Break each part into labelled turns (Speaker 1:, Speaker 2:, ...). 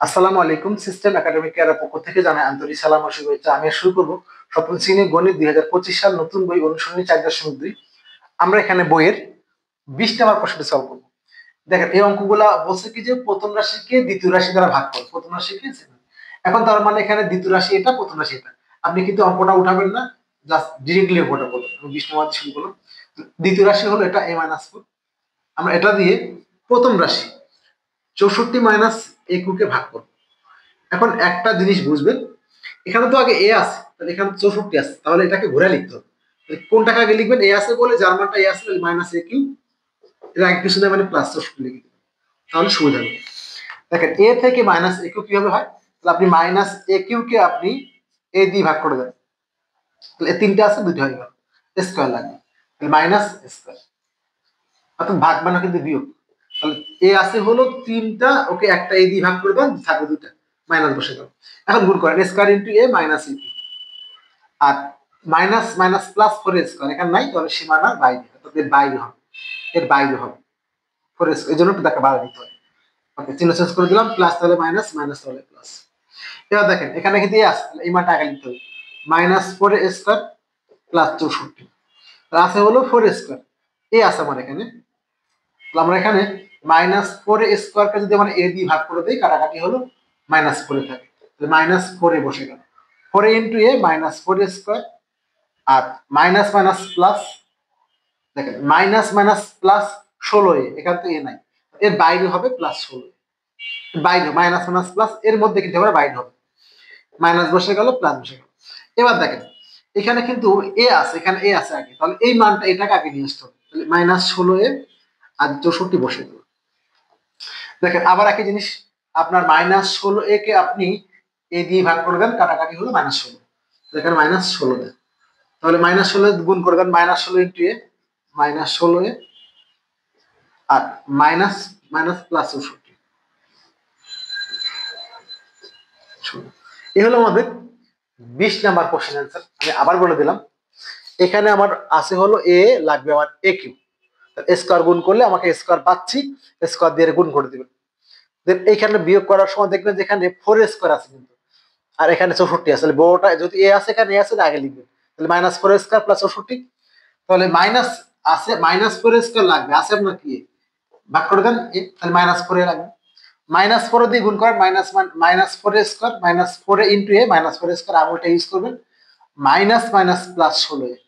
Speaker 1: আসসালামু আলাইকুম। System academic কেয়ারের পক্ষ থেকে জানাই আন্তরিক সালাম ও শুভেচ্ছা। আমি শুরু করব সপ্তম শ্রেণীর গণিত 2025 সাল নতুন বই অনুসরণী 4.2। আমরা এখানে বইয়ের 20 নম্বর প্রশ্নটি সলভ করব। দেখেন এই অঙ্কগুলা বলছে কি যে প্রথম রাশিকে দ্বিতীয় রাশি দ্বারা ভাগ করো। প্রথম রাশিকে এখন তার মানে এখানে দ্বিতীয় রাশি এটা, প্রথম রাশি এটা। আপনি কিন্তু অঙ্কটা উঠাবেন না, জাস্ট ডিরেক্টলি অঙ্কটা করবেন। 20 নম্বর শুরু করলাম। দ্বিতীয় রাশি হলো এটা a-4। আমরা এটা দিয়ে প্রথম রাশি 64 মাইনাস a কে ভাগ করব। এখন একটা জিনিস বুঝবেন, এখানে তো আগে এ আছে, তাহলে এখানে 64 আছে, তাহলে এটাকে ঘুরে লিখতে হবে। কোনটাকে আগে লিখবেন? এ আছে বলে জার্মানটা এ আছে, মাইনাস এ কিউ, এর আগে কিছু না, মানে প্লাস 64 লিখে দিবেন, তাহলে সুবিধা হবে। দেখেন এ থেকে মাইনাস এ কিউ কিভাবে হয়? তাহলে আপনি মাইনাস এ কিউ কে আপনি এ দিয়ে ভাগ করে দেন, তাহলে তিনটা আছে, দুটো হয়ে গেল, স্কোয়ার লাগবে, তাহলে মাইনাস স্কোয়ার, অর্থাৎ ভাগ মানে কিন্তু বিয়োগ। তাহলে এ আছে হলো তিনটা, ওকে একটা এ দিয়ে ভাগ করে দেন, থাকবে দুটা, মাইনাস বসে গেল। এখন গুণ করেন, square into a minus A Q, R minus minus plus 4 square এখানে নাই, তাহলে সীমানার বাইরে, অর্থাৎ এর বাইরে হবে, এর বাইরে হবে 4 স্কোয়ার, এই জন্য তাকে বাড়া দিতে হয়। ওকে, চিহ্ন চেঞ্জ করে দিলাম, প্লাস তাহলে মাইনাস, মাইনাস তাহলে প্লাস। এবার দেখেন এখানে কিন্তু এ আছে, এই মানটা আগে লিখতে হবে, মাইনাস 4 স্কোয়ার প্লাস 64, আছে হলো 4 স্কোয়ার, এ আছে আমার এখানে। আমরা এখানে মাইনাস 4 স্কোয়ারকে যদি আমরা এ দিয়ে ভাগ করে দিই, কাটাকাটি হলো, মাইনাস 4 থাকে, মাইনাস 4 বসে গেল, 4 into a minus 4 square, R minus minus plus, দেখেন মাইনাস মাইনাস প্লাস 16 এখান তো এ নাই, এর বাইরে হবে প্লাস 16, বাইরে মাইনাস মাইনাস প্লাস, এর মধ্যে কিন্তু আবার বাইরে হবে, মাইনাস বসে গেল, প্লাস বসে গেল। এবার দেখেন এখানে কিন্তু এ আছে, এখানে এ আছে আগে, তাহলে এই মানটা এটাকে আগে নিয়ে আসতে হবে, তাহলে মাইনাস 16 আর 64 বসে গেল। দেখেন আবার একই জিনিস, আপনার মাইনাস 16 কে আপনি এ দিয়ে ভাগ করে দেন, কাটাকাটি হলো মাইনাস 16, এখানে মাইনাস 16 দেন, তাহলে মাইনাস 16 গুণ করে দেন, minus 16 into a minus 16 R minus minus plus 64, এই হলো আমাদের 20 নাম্বার কোশ্চেন অ্যান্সার। আমি আবার বলে দিলাম, এখানে আমার আছে হলো এ, লাগবে আমার এ কিউ, স্কোয়ার গুণ করলে আমাকে স্কোয়ার পাচ্ছি, স্কোয়ার দিয়ে গুণ করে দিবেন। দেন এইখানে বিয়োগ করার সময় দেখবেন যেখানে 4 স্কোয়ার আছে কিন্তু, আর এখানে 64 আছে, তাহলে বড়টা যদি এ আছে, এখানে এ আছে, আগে লিখবেন, তাহলে মাইনাস 4 স্কোয়ার প্লাস 64, তাহলে মাইনাস আছে, মাইনাস 4 স্কোয়ার লাগবে, আছে আপনার কি, ভাগ করে দেন, তাহলে মাইনাস 4 লাগবে, মাইনাস 4 দিয়ে গুণ করেন, minus minus 4 square, minus 4 into a minus 4 square, আঙুলটা ইউজ করবেন, মাইনাস মাইনাস প্লাস 16,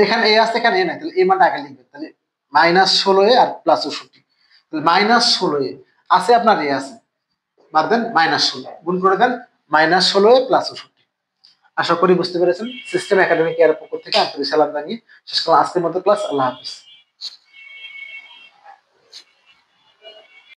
Speaker 1: এখানে এ আছে, এখানে এ নাই, তাহলে এই মানটা আগে লিখবেন, তাহলে মাইনাস 16 আর প্লাস 64, তাহলে মাইনাস 16 আছে আপনার এ আছে, বাদ দেন মাইনাস 16, গুণ করে দেন, মাইনাস 16 প্লাস 64। আশা করি বুঝতে পেরেছেন। সিস্টেম একাডেমিক এর পক্ষ থেকে আন্তরিক সালাম জানিয়ে শেষ করলাম আজকের মতো ক্লাস। আল্লাহ হাফিজ।